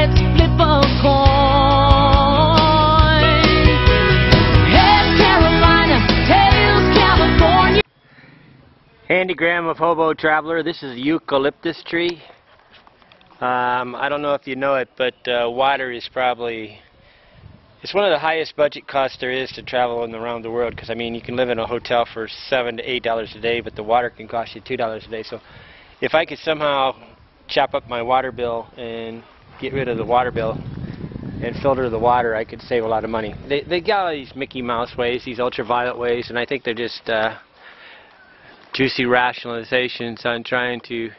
let's flip a coin. Heads Carolina, tails California. Handy gram of Hobo Traveler. This is a eucalyptus tree. I don't know if you know it, but water is probably, it's one of the highest budget costs there is to travel around the world, because I mean you can live in a hotel for $7 to $8 a day, but the water can cost you $2 a day. So if I could somehow chop up my water bill and get rid of the water bill and filter the water, I could save a lot of money. They got all these Mickey Mouse ways, these ultraviolet ways, and I think they're just juicy rationalizations on trying to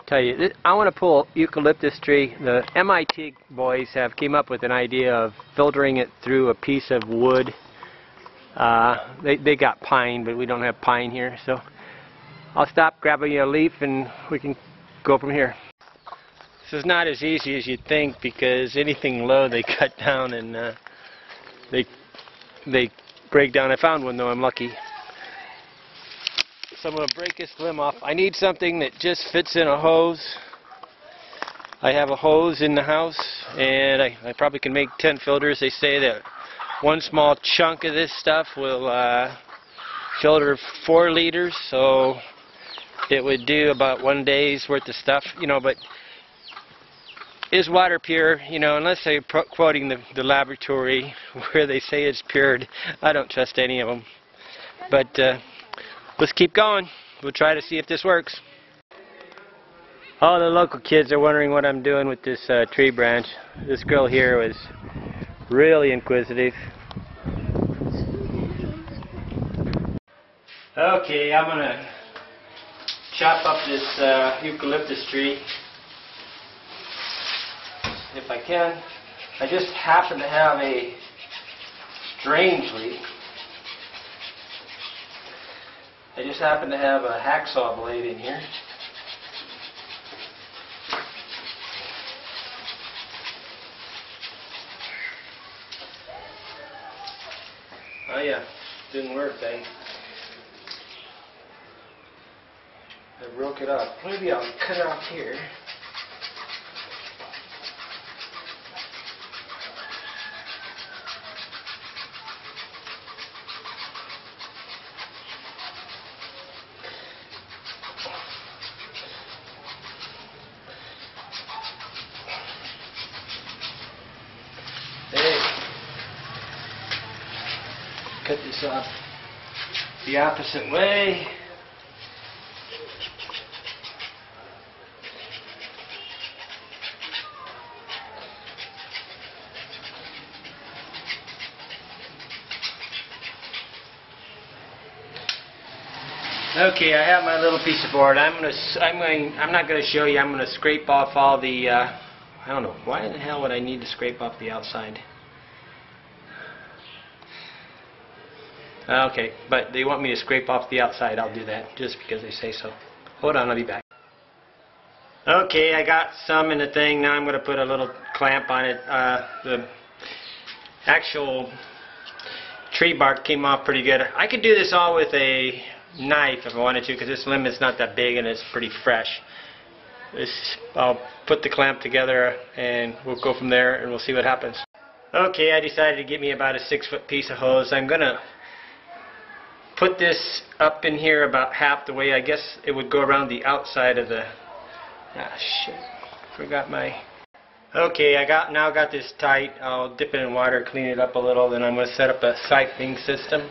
tell you. I want to pull eucalyptus tree. The MIT boys have came up with an idea of filtering it through a piece of wood. They got pine, but we don't have pine here, so I'll stop, grab a leaf, and we can go from here. This is not as easy as you'd think, because anything low they cut down and they break down. I found one though, I'm lucky. So I'm going to break this limb off. I need something that just fits in a hose. I have a hose in the house, and I probably can make 10 filters. They say that one small chunk of this stuff will filter 4 liters, so it would do about 1 day's worth of stuff, you know. But is water pure? You know, unless they're quoting the laboratory where they say it's pure, I don't trust any of them. But let's keep going. We'll try to see if this works. All the local kids are wondering what I'm doing with this tree branch. This girl here was really inquisitive. Okay, I'm going to chop up this eucalyptus tree if I can. I just happen to have a, strangely, I just happen to have a hacksaw blade in here. Oh yeah, didn't work. I broke it up. Maybe I'll cut it off here. Cut this off the opposite way. Okay, I have my little piece of board. I'm not going to show you. I'm going to scrape off all the I don't know, why in the hell would I need to scrape off the outside? Okay, but they want me to scrape off the outside. I'll do that just because they say so. Hold on, I'll be back. Okay, I got some in the thing. Now I'm going to put a little clamp on it. The actual tree bark came off pretty good. I could do this all with a knife if I wanted to, because this limb is not that big and it's pretty fresh. I'll put the clamp together and we'll go from there and we'll see what happens. Okay, I decided to get me about a 6-foot piece of hose. I'm going to put this up in here about half the way. I guess it would go around the outside of the... Ah, shit. Forgot my... Okay, now got this tight. I'll dip it in water, clean it up a little, then I'm going to set up a siphoning system.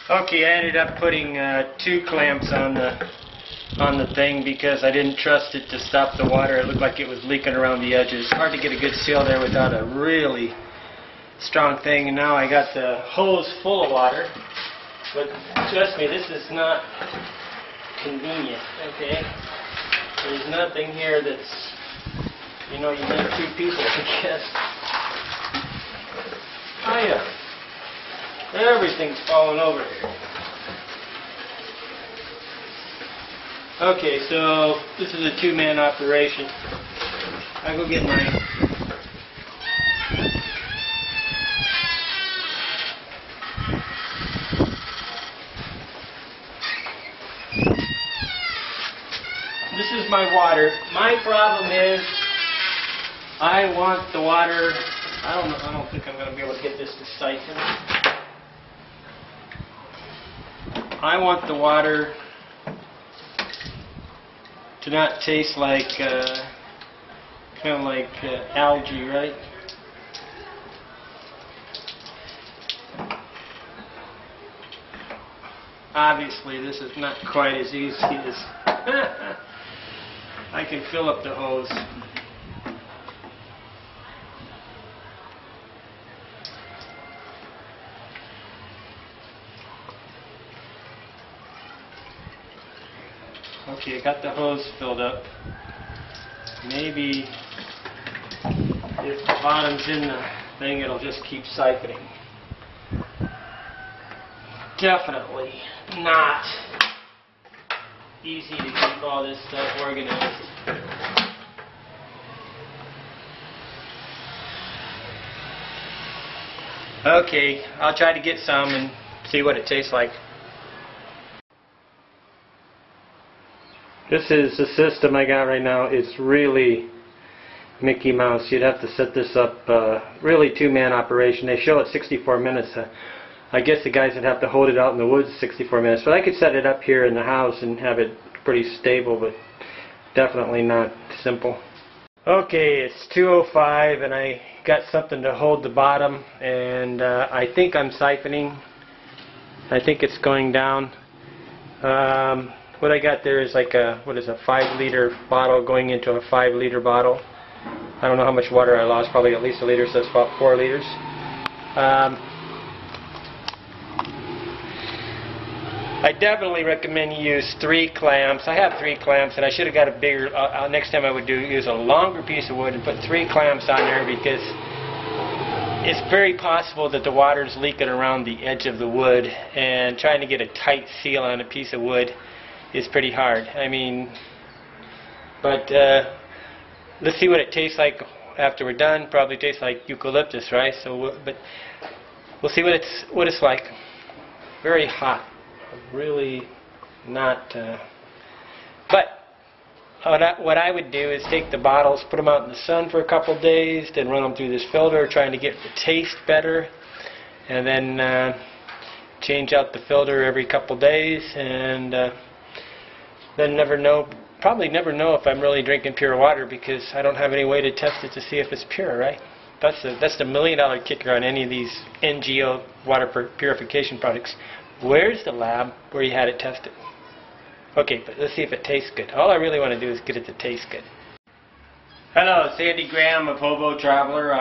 Okay, I ended up putting 2 clamps on the thing because I didn't trust it to stop the water. It looked like it was leaking around the edges. Hard to get a good seal there without a really strong thing. And now I got the hose full of water. But trust me, this is not convenient. Okay, there's nothing here that's, you know, you need 2 people, I guess. Oh yeah. Everything's falling over here. Okay, so this is a 2-man operation. I go get mine. This is my water. My problem is I want the water, I don't think I'm going to be able to get this to siphon. I want the water to not taste like, kind of like algae, right? Obviously, this is not quite as easy as I can fill up the hose. Okay, I got the hose filled up. Maybe if the bottom's in the thing, it'll just keep siphoning. Definitely not easy to keep all this stuff organized. Okay, I'll try to get some and see what it tastes like. This is the system I got right now. It's really Mickey Mouse. You'd have to set this up, really two-man operation. They show it 64 minutes. I guess the guys would have to hold it out in the woods 64 minutes. But I could set it up here in the house and have it pretty stable, but definitely not simple. Okay, it's 2:05 and I got something to hold the bottom, and I think I'm siphoning. I think it's going down. What I got there is like a, what is a 5-liter bottle going into a 5-liter bottle. I don't know how much water I lost, probably at least a liter, so that's about 4 liters. I definitely recommend you use 3 clamps. I have 3 clamps, and I should have got a bigger, next time I would use a longer piece of wood and put 3 clamps on there, because it's very possible that the water is leaking around the edge of the wood, and trying to get a tight seal on a piece of wood is pretty hard. I mean, but let's see what it tastes like after we're done. Probably tastes like eucalyptus, right? So, but we'll see what it's like. Very hot, really not. But what I would do is take the bottles, put them out in the sun for a couple days, then run them through this filter, trying to get the taste better, and then change out the filter every couple days, and then probably never know if I'm really drinking pure water, because I don't have any way to test it to see if it's pure, right? That's the $1 million kicker on any of these NGO water purification products. Where's the lab where you had it tested? Okay, but let's see if it tastes good. All I really want to do is get it to taste good. Hello, it's Andy Graham of Hobo Traveler.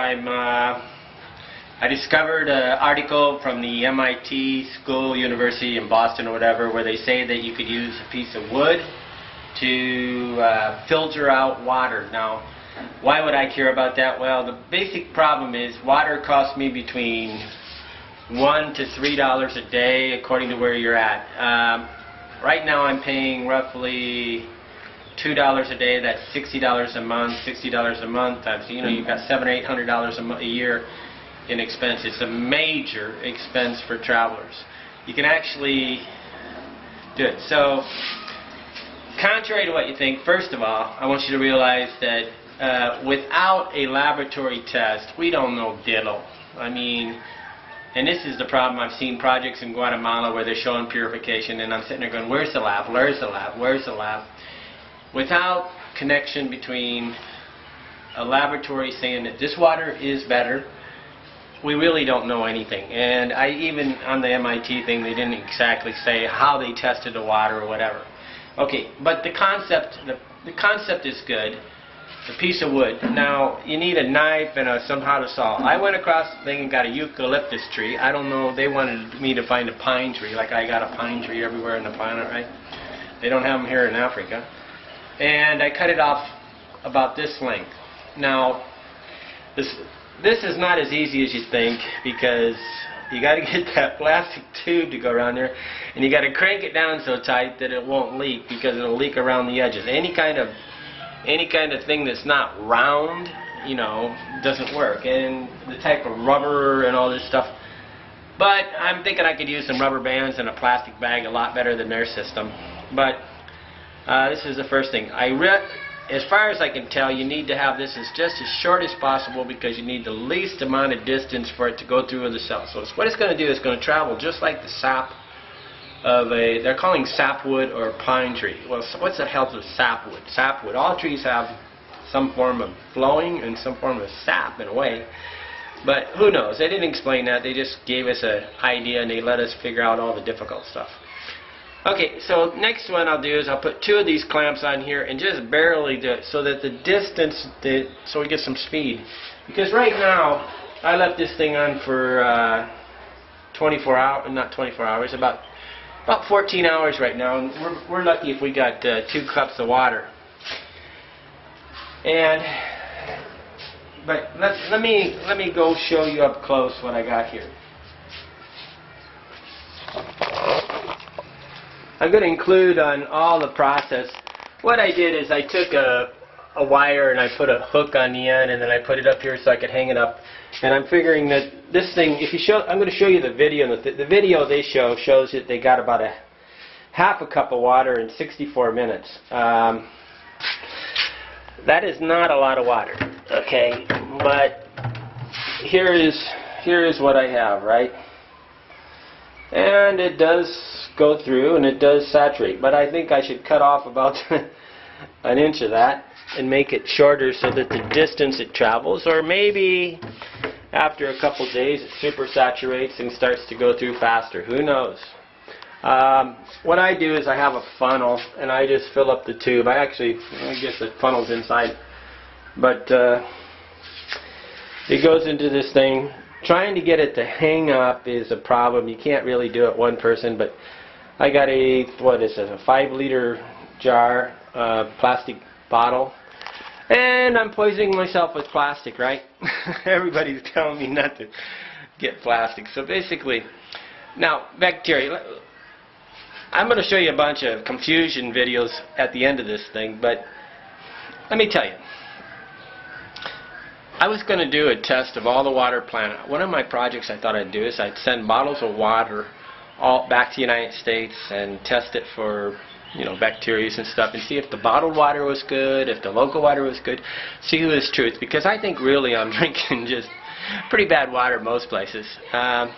I discovered an article from the MIT School, University in Boston or whatever, where they say that you could use a piece of wood to filter out water. Now, why would I care about that? Well, the basic problem is water costs me between $1 to $3 a day, according to where you're at. Right now I'm paying roughly $2 a day. That's $60 a month. $60 a month. You know, you've got $700 or $800 a year in expense. It's a major expense for travelers. You can actually do it. So, contrary to what you think, first of all, I want you to realize that without a laboratory test, we don't know diddle. I mean, and this is the problem. I've seen projects in Guatemala where they're showing purification, and I'm sitting there going, where's the lab? Where's the lab? Where's the lab? Without connection between a laboratory saying that this water is better, we really don't know anything. And even on the MIT thing, they didn't exactly say how they tested the water or whatever. Okay, but the concept is good. A piece of wood. Now, you need a knife and somehow to saw. I went across the thing and got a eucalyptus tree. I don't know, they wanted me to find a pine tree, like I got a pine tree everywhere on the planet, right? They don't have them here in Africa. And I cut it off about this length. Now, this is not as easy as you think, because you got to get that plastic tube to go around there, and you got to crank it down so tight that it won't leak, because it'll leak around the edges. Any kind of thing that's not round, you know, doesn't work. And the type of rubber and all this stuff. But I'm thinking I could use some rubber bands and a plastic bag a lot better than their system. But this is the first thing. as far as I can tell, you need to have this as just as short as possible because you need the least amount of distance for it to go through the cell. So what it's going to do is going to travel just like the sap of a, they're calling sapwood or pine tree. Well, so what's the health of sapwood? Sapwood, all trees have some form of flowing and some form of sap in a way. But who knows? They didn't explain that. They just gave us an idea and they let us figure out all the difficult stuff. Okay, so next one I'll do is I'll put 2 of these clamps on here and just barely do it so that the distance, so we get some speed. Because right now, I left this thing on for 24 hours, not 24 hours, about 14 hours right now. And we're lucky if we got 2 cups of water. But let me go show you up close what I got here. I'm going to include on all the process. What I did is I took a wire and I put a hook on the end and then I put it up here so I could hang it up. And I'm figuring that this thing, if you show, I'm going to show you the video. And the video they shows that they got about half a cup of water in 64 minutes. That is not a lot of water, okay? But here is what I have, right? And it does go through and it does saturate, but I think I should cut off about an inch of that and make it shorter so that the distance it travels, or maybe after a couple days it super saturates and starts to go through faster. Who knows? What I do is I have a funnel and I just fill up the tube. I guess the funnel's inside, but it goes into this thing. Trying to get it to hang up is a problem. You can't really do it one person, but I got a 5-liter jar, plastic bottle, and I'm poisoning myself with plastic, right? Everybody's telling me not to get plastic. So basically, now bacteria. I'm going to show you a bunch of confusion videos at the end of this thing, but let me tell you. I was going to do a test of all the water planet. One of my projects I thought I'd do is I'd send bottles of water all back to the United States and test it for, bacteria and stuff, and see if the bottled water was good, if the local water was good, see who is truth. Because I think really I'm drinking just pretty bad water most places. And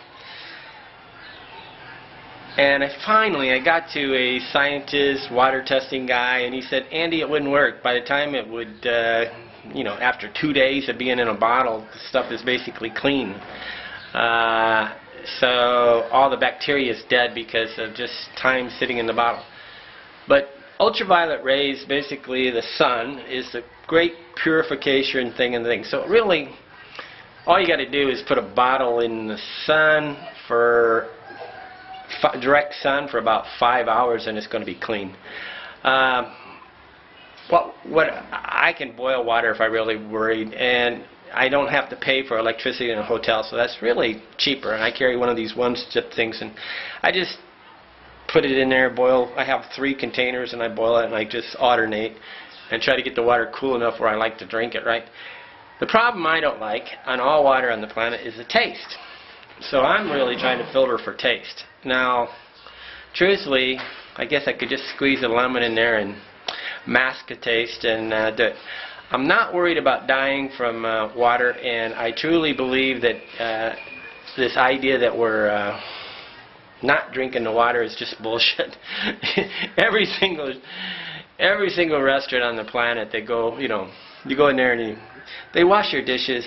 I got to a scientist, water testing guy, and he said, Andy, it wouldn't work. By the time it would, after 2 days of being in a bottle, the stuff is basically clean. So all the bacteria is dead because of just time sitting in the bottle. But ultraviolet rays, basically the sun, is the great purification thing and thing. So really, all you got to do is put a bottle in the sun for direct sun for about 5 hours and it's going to be clean. What I can boil water if I really worried, and I don't have to pay for electricity in a hotel, so that's really cheaper. And I carry one of these one-step things, and I just put it in there, boil. I have 3 containers, and I boil it, and I just alternate and try to get the water cool enough where I like to drink it, right? The problem I don't like on all water on the planet is the taste. So I'm really trying to filter for taste. Now, truthfully, I guess I could just squeeze a lemon in there and mask a taste and do it. I'm not worried about dying from water, and I truly believe that this idea that we're not drinking the water is just bullshit. every single restaurant on the planet, they go, you go in there and they wash your dishes,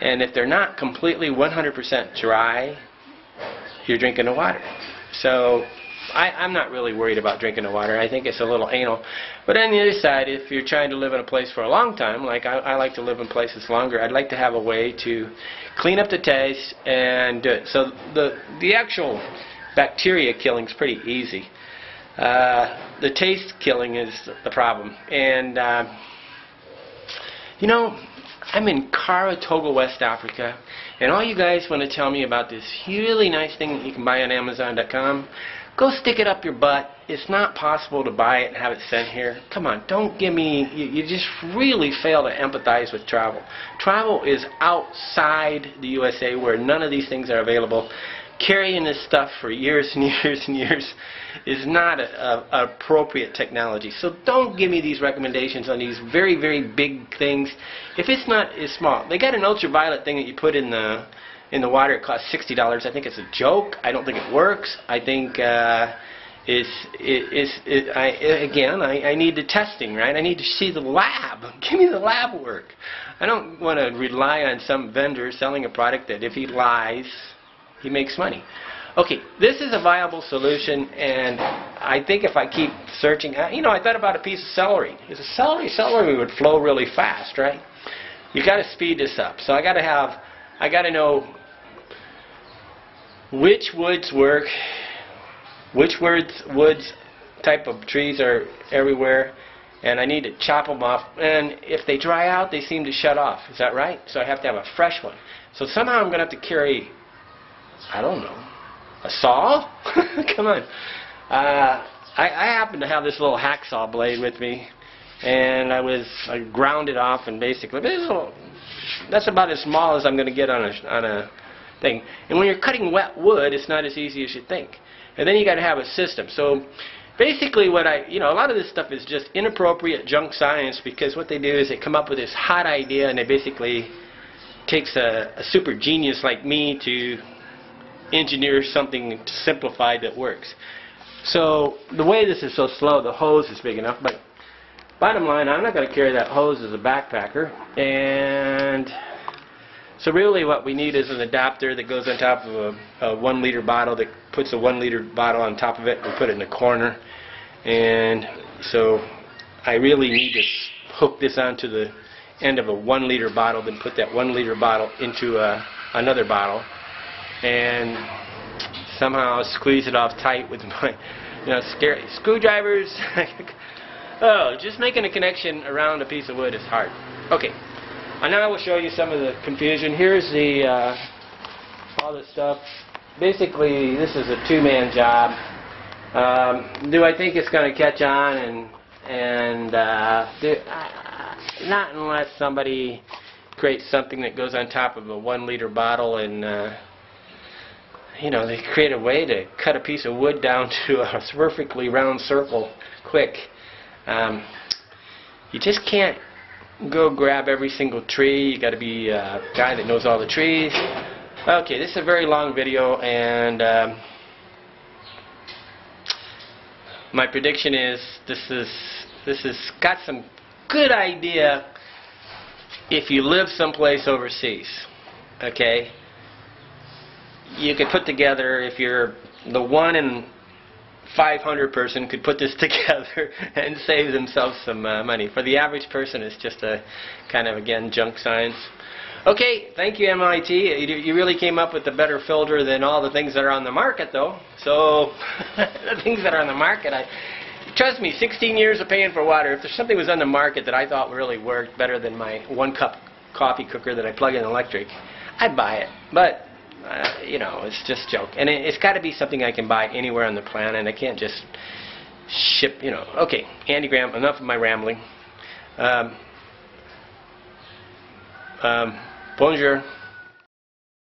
and if they're not completely 100% dry, you're drinking the water. So I'm not really worried about drinking the water. I think it's a little anal. But on the other side, if you're trying to live in a place for a long time, like I like to live in places longer, I'd like to have a way to clean up the taste and do it. So the actual bacteria killing is pretty easy. The taste killing is the problem. And, I'm in Kara, Togo, West Africa, and all you guys want to tell me about this really nice thing that you can buy on Amazon.com, go stick it up your butt. It's not possible to buy it and have it sent here. Come on, don't give me, you just really fail to empathize with travel. Travel is outside the USA where none of these things are available. carrying this stuff for years and years and years is not a appropriate technology. So don't give me these recommendations on these very, very big things. If it's not as small, they got an ultraviolet thing that you put in the water. It costs $60. I think it's a joke. I don't think it works. I think I need the testing, right? I need to see the lab. Give me the lab work. I don't want to rely on some vendor selling a product that if he lies, he makes money. Okay, this is a viable solution, and I think if I keep searching, you know, I thought about a piece of celery. Is a celery would flow really fast, right? You got to speed this up. So I got to know which woods work, which woods type of trees are everywhere, and I need to chop them off. And if they dry out, they seem to shut off. Is that right? So I have to have a fresh one. So somehow I'm going to have to carry, I don't know, a saw? Come on. I happen to have this little hacksaw blade with me, and I ground it off, and basically, that's about as small as I'm going to get on a thing. And when you're cutting wet wood, it's not as easy as you think. And then you got to have a system. So basically, a lot of this stuff is just inappropriate junk science, because what they do is they come up with this hot idea, and it basically takes a super genius like me to engineer something simplified that works. So the way this is so slow, the hose is big enough, but bottom line, I'm not going to carry that hose as a backpacker. And so really what we need is an adapter that goes on top of a 1 liter bottle, that puts a 1 liter bottle on top of it and put it in the corner. And so I really need to hook this onto the end of a 1 liter bottle, then put that 1 liter bottle into another bottle, and somehow squeeze it off tight with my, scary screwdrivers. Oh, just making a connection around a piece of wood is hard. Okay, and now I will show you some of the confusion. Here's all this stuff. Basically, this is a two-man job. Do I think it's going to catch on? Not unless somebody creates something that goes on top of a 1 liter bottle, and they create a way to cut a piece of wood down to a perfectly round circle quick. You just can't go grab every single tree. You got to be a guy that knows all the trees. Okay, this is a very long video, and my prediction is this has got some good idea if you live someplace overseas. Okay, you could put together, if you're the 1 in 500 person could put this together and save themselves some money. For the average person, it's just a kind of, again, junk science. Okay, thank you, MIT. You really came up with a better filter than all the things that are on the market, though. So the things that are on the market, trust me, 16 years of paying for water. If there's something that was on the market that I thought really worked better than my 1-cup coffee cooker that I plug in electric, I'd buy it. But it's just a joke. And it's got to be something I can buy anywhere on the planet. I can't just ship, Okay, Andy Graham, enough of my rambling. Bonjour.